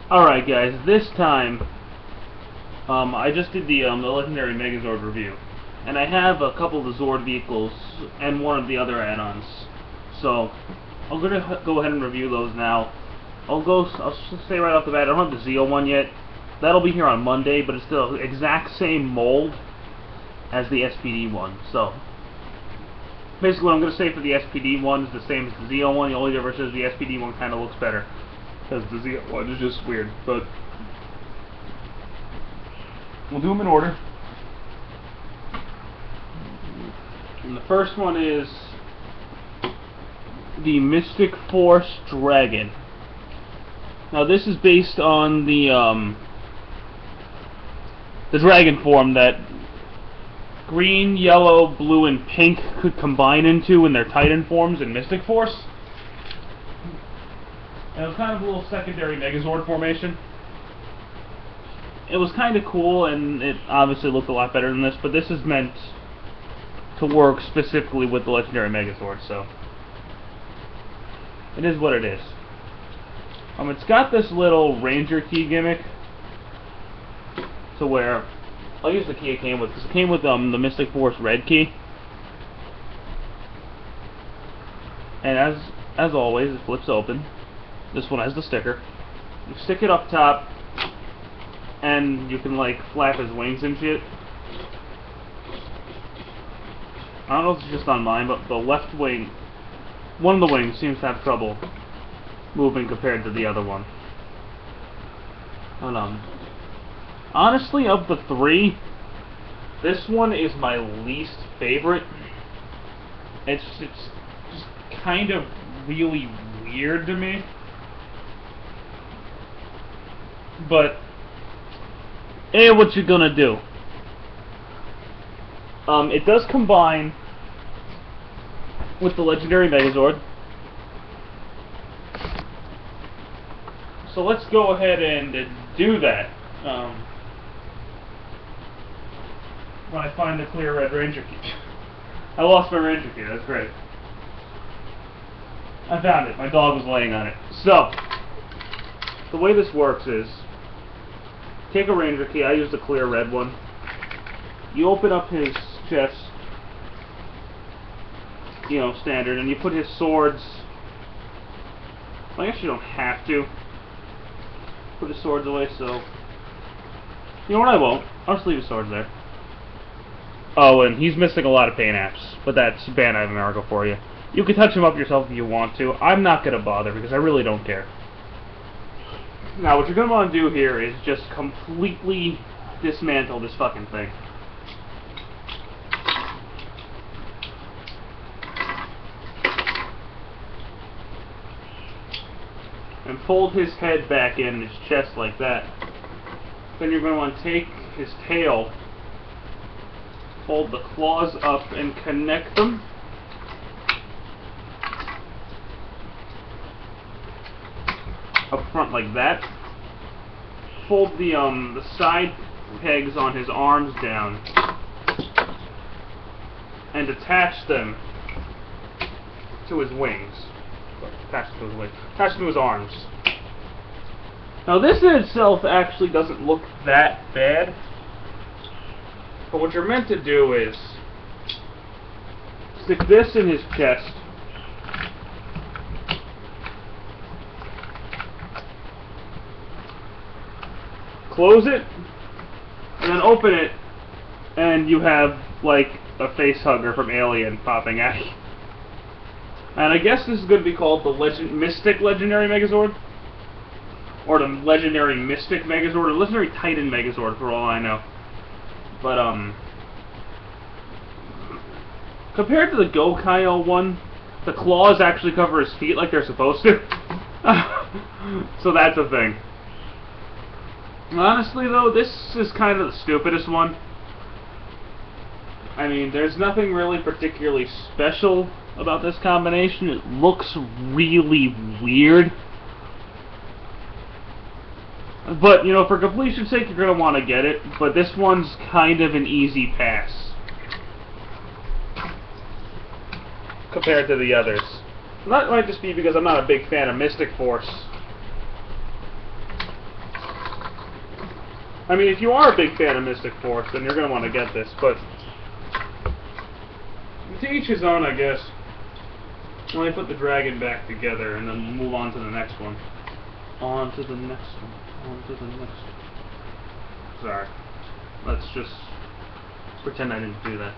Alright guys, this time, I just did the Legendary Megazord review, and I have a couple of the Zord vehicles and one of the other add-ons, so I'm going to go ahead and review those now. I'll just say right off the bat, I don't have the Zeo one yet. That'll be here on Monday, but it's the exact same mold as the SPD one, so basically what I'm going to say for the SPD one is the same as the Zeo one. The only difference is the SPD one kind of looks better, because the Zeo one is just weird, but we'll do them in order. And the first one is the Mystic Force Dragon. Now this is based on the dragon form that green, yellow, blue, and pink could combine into in their Titan forms in Mystic Force. And it was kind of a little secondary Megazord formation. It was kind of cool, and it obviously looked a lot better than this, but this is meant to work specifically with the Legendary Megazord, so it is what it is. It's got this little Ranger key gimmick, to where I'll use the key it came with, because it came with the Mystic Force red key, and as always, it flips open. This one has the sticker. You stick it up top, and you can like flap his wings and shit. I don't know if it's just on mine, but the left wing, one of the wings seems to have trouble moving compared to the other one. And honestly, of the three, this one is my least favorite. It's just kind of really weird to me. But what you gonna do? It does combine with the Legendary Megazord. So let's go ahead and do that. When I find the clear red Ranger key. I lost my Ranger key, that's great. I found it, my dog was laying on it. So, the way this works is, take a Ranger key, I use the clear red one. You open up his chest, you know, standard, and you put his swords. Well, I guess you don't have to put his swords away, so you know what, I won't. I'll just leave his swords there. Oh, and he's missing a lot of paint apps, but that's Bandai of America for you. You can touch him up yourself if you want to. I'm not going to bother because I really don't care. Now, what you're going to want to do here is just completely dismantle this fucking thing. And fold his head back in his chest like that. Then you're going to want to take his tail, fold the claws up and connect them. Up front like that. Fold the side pegs on his arms down and attach them to his wings. Attach them to his wings. Attach them to his arms. Now this in itself actually doesn't look that bad. But what you're meant to do is stick this in his chest, close it, and then open it, and you have like a face hugger from Alien popping out. And I guess this is going to be called the Mystic Legendary Megazord, or the Legendary Mystic Megazord, or Legendary Titan Megazord for all I know. But compared to the Go-Kaio one, the claws actually cover his feet like they're supposed to. So that's a thing. Honestly though, this is kind of the stupidest one. I mean, there's nothing really particularly special about this combination. It looks really weird. But, you know, for completion's sake, you're going to want to get it. But this one's kind of an easy pass compared to the others. And that might just be because I'm not a big fan of Mystic Force. I mean, if you are a big fan of Mystic Force, then you're going to want to get this, but to each his own, I guess. Let me put the dragon back together, and then we'll move on to the next one. On to the next one. On to the next one. Sorry. Let's just pretend I didn't do that.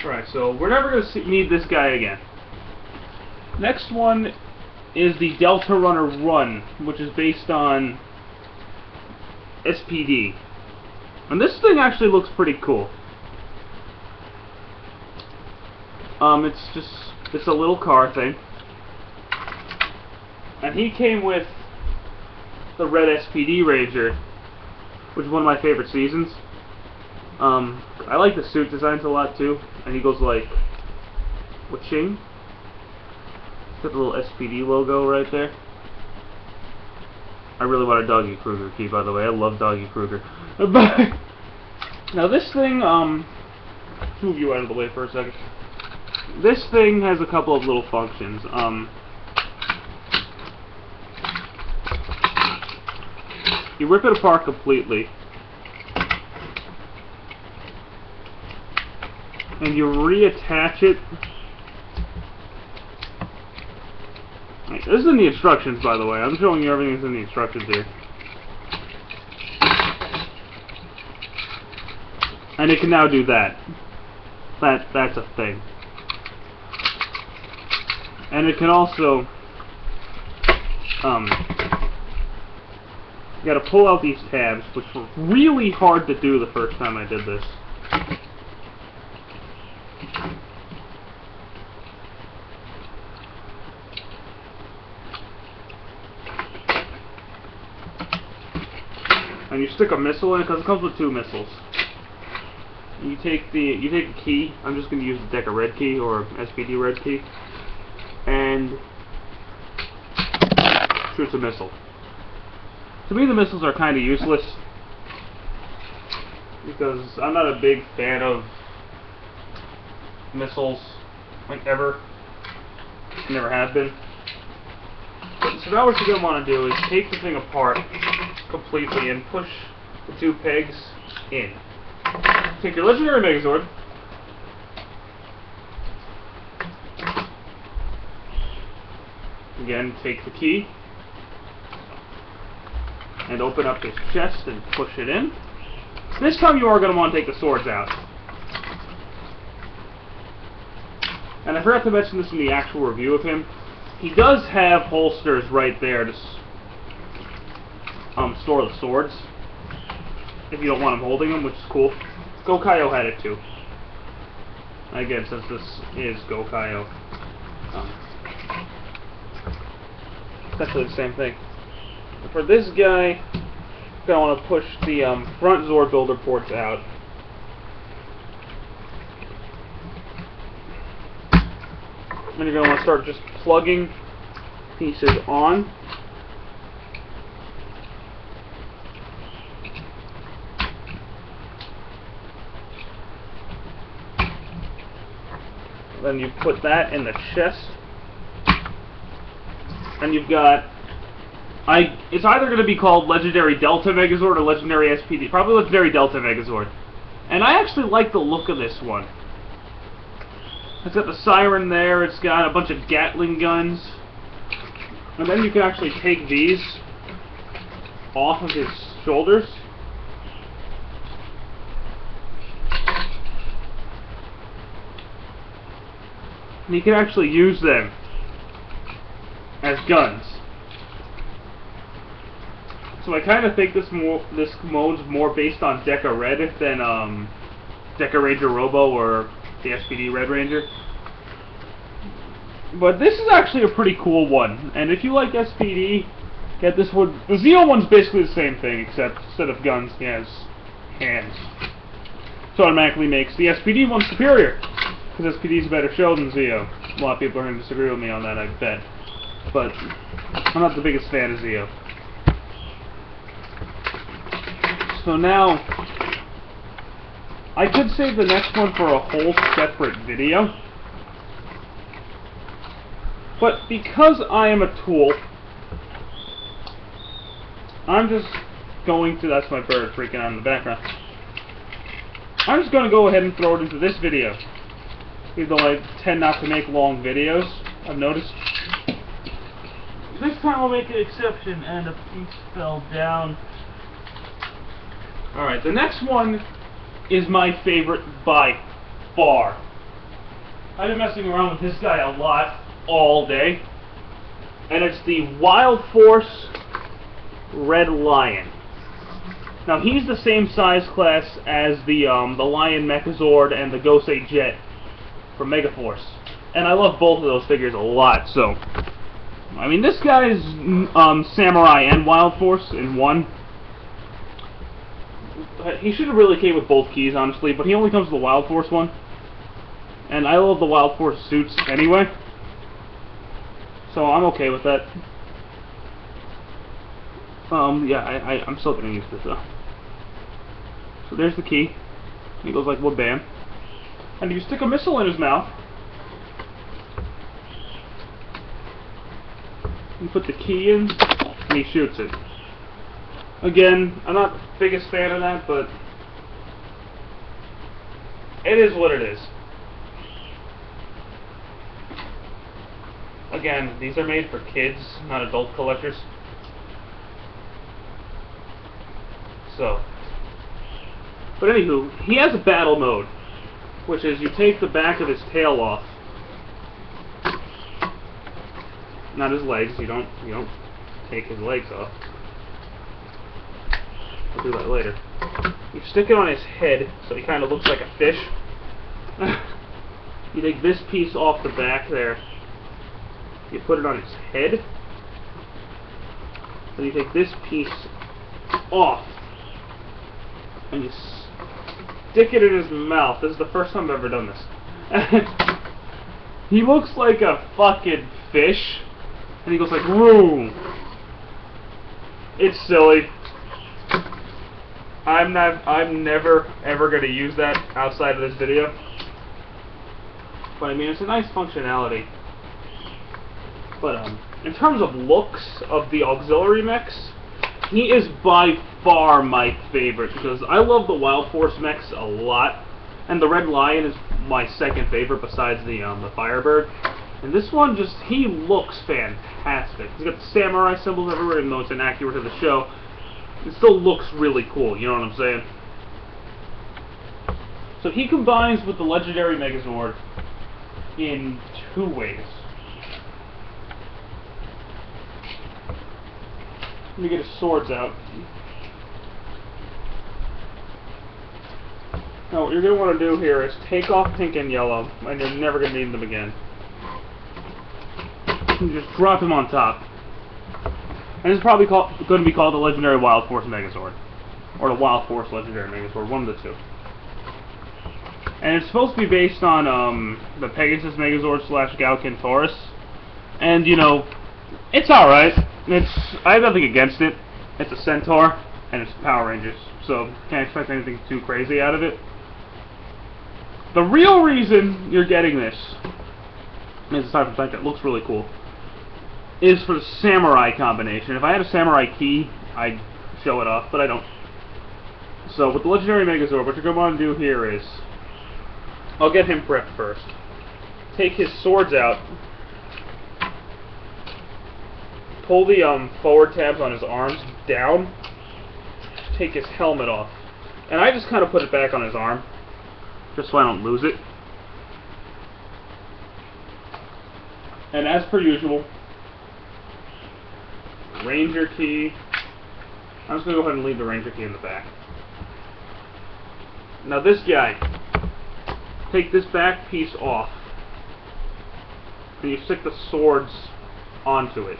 Alright, so we're never going to need this guy again. Next one is the Delta Runner Run, which is based on S.P.D. And this thing actually looks pretty cool. It's a little car thing. And he came with the red S.P.D. Ranger, which is one of my favorite seasons. I like the suit designs a lot too, and he goes like, waching. Got the little S.P.D. logo right there. I really want a Doggy Kruger key, by the way. I love Doggy Kruger. But now this thing, let's move you out of the way for a second. This thing has a couple of little functions. You rip it apart completely, and you reattach it. This is in the instructions, by the way. I'm showing you everything that's in the instructions here. And it can now do that. That's a thing. And it can also, you gotta pull out these tabs, which were really hard to do the first time I did this. And you stick a missile in it, because it comes with 2 missiles. You take a key. I'm just going to use the Deca red key, or SPD red key, and shoots a missile. To me, the missiles are kind of useless, because I'm not a big fan of missiles, like, ever. Never have been. So now what you're going to want to do is take the thing apart completely and push the 2 pegs in. Take your legendary Megazord, again, take the key and open up his chest and push it in. This time you are going to want to take the swords out. And I forgot to mention this in the actual review of him. He does have holsters right there to store the swords, if you don't want him holding them, which is cool. Go-Kaio had it too. Again, since this is Go-Kaio, it's actually the same thing. For this guy, you're going to want to push the front Zord builder ports out. And you're going to want to start just plugging pieces on. Then you put that in the chest, and you've got, it's either going to be called Legendary Delta Megazord or Legendary SPD, probably Legendary Delta Megazord. And I actually like the look of this one. It's got the siren there, it's got a bunch of Gatling guns, and then you can actually take these off of his shoulders. And you can actually use them as guns. So I kind of think this mode's more based on Deca Red than Deca Ranger Robo or the SPD Red Ranger. But this is actually a pretty cool one. And if you like SPD, get this one. The Zeo one's basically the same thing, except instead of guns, he has hands. So it automatically makes the SPD one superior, because SPD is a better show than Zeo. A lot of people are going to disagree with me on that, I bet. But I'm not the biggest fan of Zeo. So now, I could save the next one for a whole separate video. But because I am a tool, I'm just going to, that's my bird freaking out in the background. I'm just going to go ahead and throw it into this video. Even though I tend not to make long videos, I've noticed. This time I'll make an exception, and a piece fell down. Alright, the next one is my favorite by far. I've been messing around with this guy a lot all day. And it's the Wild Force Red Lion. Now he's the same size class as the Lion Megazord and the Gosei Jet from Megaforce. And I love both of those figures a lot, so I mean, this guy's Samurai and Wild Force in one. He should have really came with both keys, honestly, but he only comes with the Wild Force one. And I love the Wild Force suits anyway, so I'm okay with that. Yeah, I'm still getting used to this, though. So there's the key. He goes like, wha-bam. And you stick a missile in his mouth. You put the key in, and he shoots it. Again, I'm not the biggest fan of that, but it is what it is. Again, these are made for kids, not adult collectors. So, but anywho, he has a battle mode, which is you take the back of his tail off. Not his legs. You don't take his legs off. I'll do that later. You stick it on his head so he kind of looks like a fish. You take this piece off the back there. You put it on his head. Then you take this piece off and you stick it in his mouth. This is the first time I've ever done this. He looks like a fucking fish. And he goes like, woo! It's silly. I'm never ever gonna use that outside of this video. But I mean, it's a nice functionality. But in terms of looks of the auxiliary mechs, he is by far my favorite because I love the Wild Force mechs a lot, and the Red Lion is my second favorite besides the Firebird. And this one just, he looks fantastic. He's got the samurai symbols everywhere, even though it's inaccurate to the show. It still looks really cool, you know what I'm saying? So he combines with the legendary Megazord in two ways. Let me get his swords out. Now what you're going to want to do here is take off pink and yellow, and you're never going to need them again. And just drop him on top. And it's probably going to be called the Legendary Wild Force Megazord. Or the Wild Force Legendary Megazord, one of the two. And it's supposed to be based on the Pegasus Megazord / Galkin Taurus. And, you know, it's alright. I have nothing against it. It's a Centaur, and it's Power Rangers. So, can't expect anything too crazy out of it. The real reason you're getting this, aside from the fact that it looks really cool, is for the samurai combination. If I had a samurai key, I'd show it off, but I don't. So with the legendary Megazord, what you're going to want to do here is, I'll get him prepped first. Take his swords out, pull the forward tabs on his arms down, take his helmet off, and I just kind of put it back on his arm, just so I don't lose it. And as per usual, Ranger key. I'm just going to go ahead and leave the Ranger key in the back. Now this guy, take this back piece off, and you stick the swords onto it.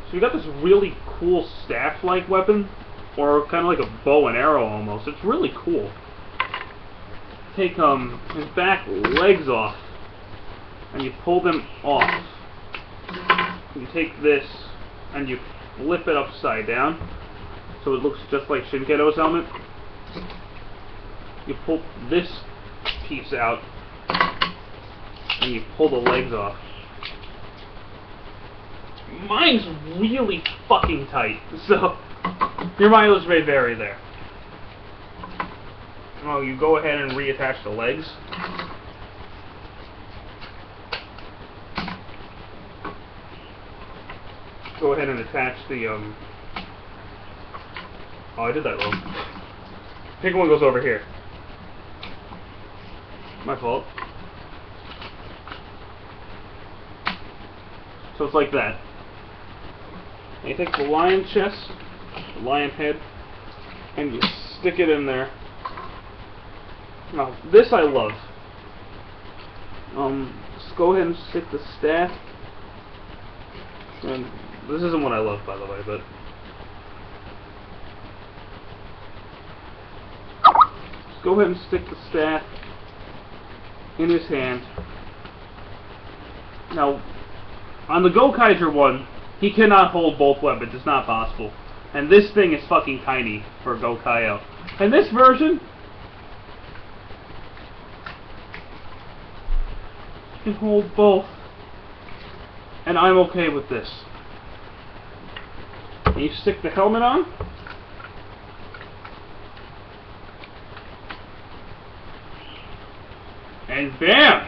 So you got this really cool staff-like weapon, or kind of like a bow and arrow almost. It's really cool. Take his back legs off, and you pull them off. You take this and you flip it upside down so it looks just like Shinkedo's helmet. You pull this piece out and you pull the legs off. mine's really fucking tight, so your mileage may vary there. Oh, you go ahead and reattach the legs. Go ahead and attach the, oh, I did that wrong. I think one goes over here. My fault. So it's like that. And you take the lion chest, the lion head, and you stick it in there. Now, this I love. Just go ahead and stick the staff. And this isn't what I love, by the way, but just go ahead and stick the staff in his hand. Now, on the Gokaiger one, he cannot hold both weapons. It's not possible. And this thing is fucking tiny for Gokaiyo. And this version can hold both. And I'm okay with this. And you stick the helmet on. And bam!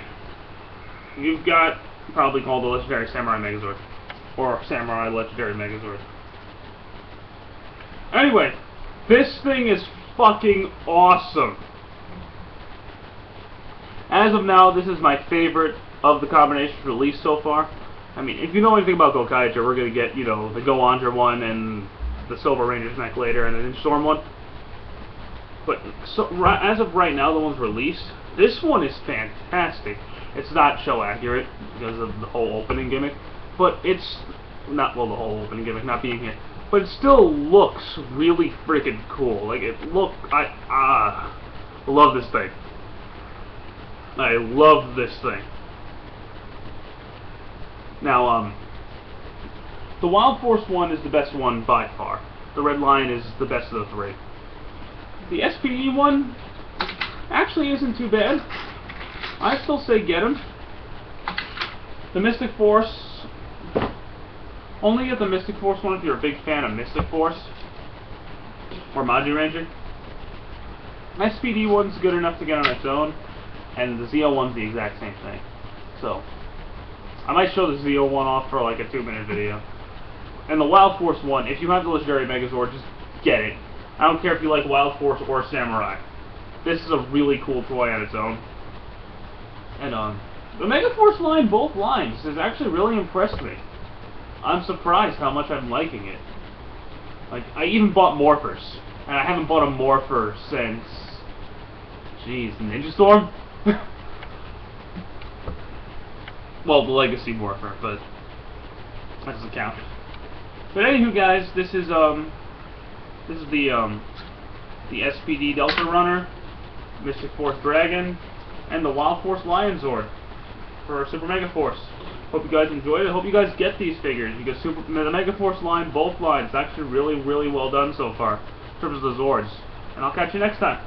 You've got probably called the Legendary Samurai Megazord. Or Samurai Legendary Megazord. Anyway, this thing is fucking awesome. As of now, this is my favorite of the combinations released so far. I mean, if you know anything about Gokaiger, we're going to get, you know, the Go-Andra one and the Silver Ranger's neck later and the Ninja Storm one. But so, as of right now, the one's released. This one is fantastic. It's not show accurate because of the whole opening gimmick, but it's not, well, the whole opening gimmick not being here. But it still looks really freaking cool. Like, I love this thing. I love this thing. Now, the Wild Force one is the best one by far. The Red Lion is the best of the three. The SPD one actually isn't too bad. I still say get him. The Mystic Force, only get the Mystic Force one if you're a big fan of Mystic Force or Magi Ranger. SPD one's good enough to get on its own, and the Zeo one's the exact same thing. So I might show the Zeo one off for like a 2-minute video. And the Wild Force one, if you have the Legendary Megazord, just get it. I don't care if you like Wild Force or Samurai. This is a really cool toy on its own. And the Megaforce line, both lines, has actually really impressed me. I'm surprised how much I'm liking it. Like, I even bought Morphers, and I haven't bought a Morpher since, jeez, Ninja Storm? Well, the Legacy Morpher, but that doesn't count. But anywho, guys, this is the S.P.D. Delta Runner, Mystic Force Dragon, and the Wild Force Lion Zord for Super Megaforce. Hope you guys enjoyed it. I hope you guys get these figures because the Megaforce line, both lines, actually really, really well done so far in terms of the Zords. And I'll catch you next time.